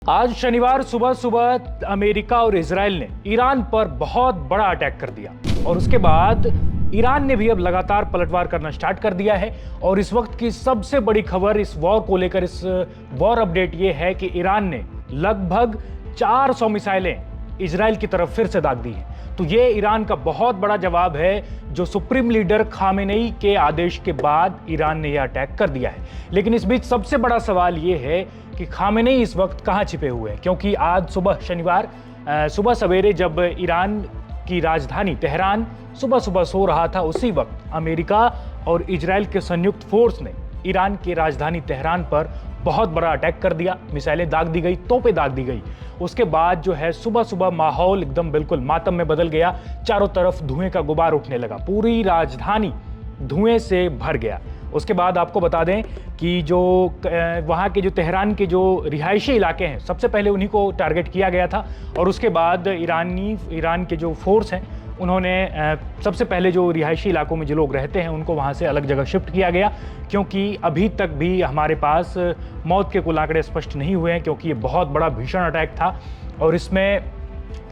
आज शनिवार सुबह सुबह अमेरिका और इजराइल ने ईरान पर बहुत बड़ा अटैक कर दिया और उसके बाद ईरान ने भी अब लगातार पलटवार करना स्टार्ट कर दिया है। और इस वक्त की सबसे बड़ी खबर इस वॉर को लेकर, इस वॉर अपडेट ये है कि ईरान ने लगभग 400 मिसाइलें इजराइल की तरफ फिर से दाग दी हैं। तो ये ईरान का बहुत बड़ा जवाब है, जो सुप्रीम लीडर खामेनेई के आदेश के बाद ईरान ने यह अटैक कर दिया है। लेकिन इस बीच सबसे बड़ा सवाल ये है कि खामेनेई इस वक्त कहां छिपे हुए हैं, क्योंकि आज सुबह शनिवार सुबह सवेरे जब ईरान की राजधानी तेहरान सुबह सुबह सो रहा था, उसी वक्त अमेरिका और इजराइल के संयुक्त फोर्स ने ईरान की राजधानी तेहरान पर बहुत बड़ा अटैक कर दिया। मिसाइलें दाग दी गई, तोपें दाग दी गई। उसके बाद जो है सुबह सुबह माहौल एकदम बिल्कुल मातम में बदल गया। चारों तरफ धुएं का गुबार उठने लगा, पूरी राजधानी धुएं से भर गया। उसके बाद आपको बता दें कि जो वहाँ के जो तेहरान के जो रिहायशी इलाके हैं, सबसे पहले उन्हीं को टारगेट किया गया था। और उसके बाद ईरान के जो फोर्स हैं, उन्होंने सबसे पहले जो रिहायशी इलाकों में जो लोग रहते हैं उनको वहाँ से अलग जगह शिफ्ट किया गया, क्योंकि अभी तक भी हमारे पास मौत के कुल आंकड़े स्पष्ट नहीं हुए हैं, क्योंकि ये बहुत बड़ा भीषण अटैक था। और इसमें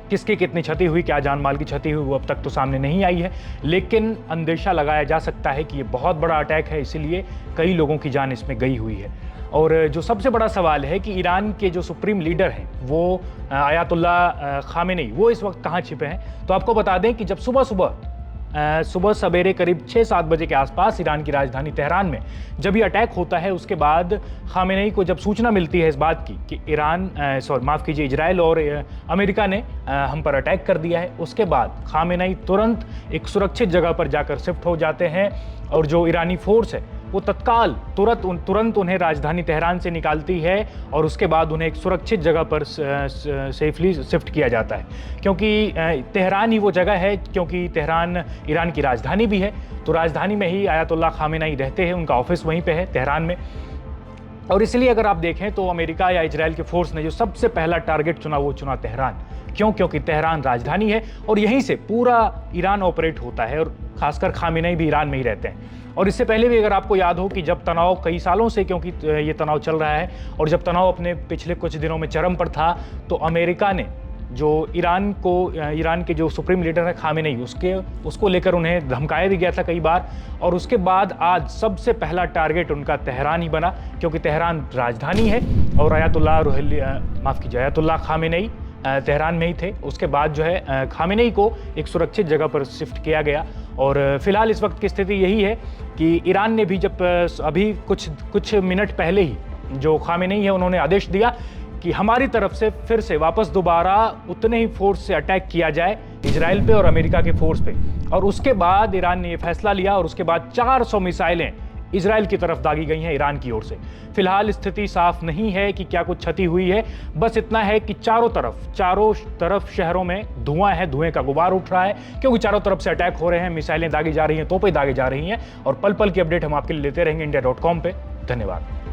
किसकी कितनी क्षति हुई, क्या जान माल की क्षति हुई, वो अब तक तो सामने नहीं आई है। लेकिन अंदेशा लगाया जा सकता है कि ये बहुत बड़ा अटैक है, इसीलिए कई लोगों की जान इसमें गई हुई है। और जो सबसे बड़ा सवाल है कि ईरान के जो सुप्रीम लीडर हैं, वो आयतुल्लाह खामेनेई, वो इस वक्त कहाँ छिपे हैं। तो आपको बता दें कि जब सुबह सवेरे करीब 6-7 बजे के आसपास ईरान की राजधानी तेहरान में जब ये अटैक होता है, उसके बाद खामेनेई को जब सूचना मिलती है इस बात की कि इजराइल और अमेरिका ने हम पर अटैक कर दिया है, उसके बाद खामेनेई तुरंत एक सुरक्षित जगह पर जाकर शिफ्ट हो जाते हैं। और जो ईरानी फोर्स है वो तत्काल तुरंत उन्हें राजधानी तेहरान से निकालती है और उसके बाद उन्हें एक सुरक्षित जगह पर सेफली शिफ्ट किया जाता है, क्योंकि तेहरान ही वो जगह है, क्योंकि तेहरान ईरान की राजधानी भी है। तो राजधानी में ही आयतुल्लाह खामेनेई रहते हैं, उनका ऑफिस वहीं पे है तेहरान में। और इसलिए अगर आप देखें तो अमेरिका या इजराइल के फोर्स ने जो सबसे पहला टारगेट चुना, वो चुना तेहरान। क्यों? क्योंकि तेहरान राजधानी है और यहीं से पूरा ईरान ऑपरेट होता है, और खासकर खामेनेई भी ईरान में ही रहते हैं। और इससे पहले भी अगर आपको याद हो कि जब तनाव कई सालों से, क्योंकि ये तनाव चल रहा है, और जब तनाव अपने पिछले कुछ दिनों में चरम पर था, तो अमेरिका ने जो ईरान के जो सुप्रीम लीडर है खामेनेई, उसको लेकर उन्हें धमकाया भी गया था कई बार। और उसके बाद आज सबसे पहला टारगेट उनका तेहरान ही बना, क्योंकि तेहरान राजधानी है और आयतुल्लाह खामेनेई तेहरान में ही थे। उसके बाद जो है खामेनेई को एक सुरक्षित जगह पर शिफ्ट किया गया। और फिलहाल इस वक्त की स्थिति यही है कि ईरान ने भी जब अभी कुछ मिनट पहले ही जो खामेनेई है, उन्होंने आदेश दिया कि हमारी तरफ से फिर से वापस दोबारा उतने ही फोर्स से अटैक किया जाए इजराइल पे और अमेरिका के फोर्स पे। और उसके बाद ईरान ने ये फैसला लिया और उसके बाद 400 मिसाइलें इजराइल की तरफ दागी गई हैं ईरान की ओर से। फिलहाल स्थिति साफ नहीं है कि क्या कुछ क्षति हुई है, बस इतना है कि चारों तरफ शहरों में धुआं है, धुएं का गुबार उठ रहा है, क्योंकि चारों तरफ से अटैक हो रहे हैं, मिसाइलें दागी जा रही हैं, तोपें दागी जा रही हैं। और पल पल की अपडेट हम आपके लिए लेते रहेंगे India.com पे। धन्यवाद।